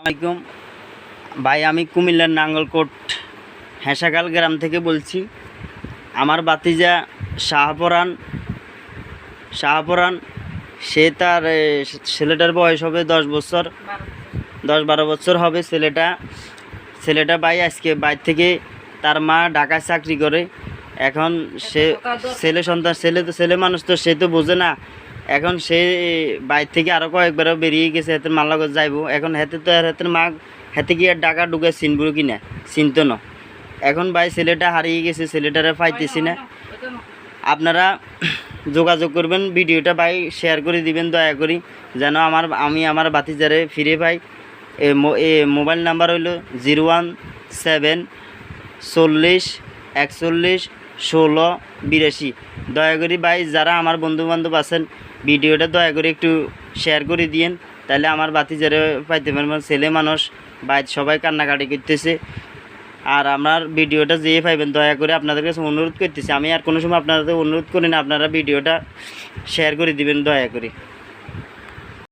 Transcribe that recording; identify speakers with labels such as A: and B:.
A: আসসালামাইকুম ভাই, আমি কুমিল্লার নাঙ্গলকোট হেঁসাখাল গ্রাম থেকে বলছি। আমার বাতিজা শাহপরান সে তার ছেলেটার বয়স হবে 10 বছর, 10-12 বছর হবে। ছেলেটা ভাই আজকে বাইর থেকে, তার মা ঢাকায় চাকরি করে। এখন সে ছেলে মানুষ তো, সে তো বোঝে না। এখন সে বাইর থেকে আরও কয়েকবারও বেরিয়ে গেছে, হাতের মাল্লাগত যাইব। এখন হাতের মা হাতে কি আর টাকা ঢুকে চিনব কিনা, চিনত না। এখন ভাই ছেলেটা হারিয়ে গেছে, ছেলেটারে পাইতেছি না। আপনারা যোগাযোগ করবেন, ভিডিওটা ভাই শেয়ার করে দিবেন দয়া করি, যেন আমি আমার বাতিজারে ফিরে পাই। মোবাইল নাম্বার হইল 01740411682। দয়া করি ভাই, যারা আমার বন্ধুবান্ধব আছেন, ভিডিওটা দয়া করে একটু শেয়ার করে দিয়েন, তাহলে আমার বাতিজারে পাইতে পারবেন। ছেলে মানুষ, ভাই সবাই কান্নাকাটি করতেছে। আর আমার ভিডিওটা যেয়ে পাইবেন, দয়া করে আপনাদের কাছে অনুরোধ করতেছি। আমি আর কোনো সময় আপনাদের অনুরোধ করি না, আপনারা ভিডিওটা শেয়ার করে দিবেন দয়া করে।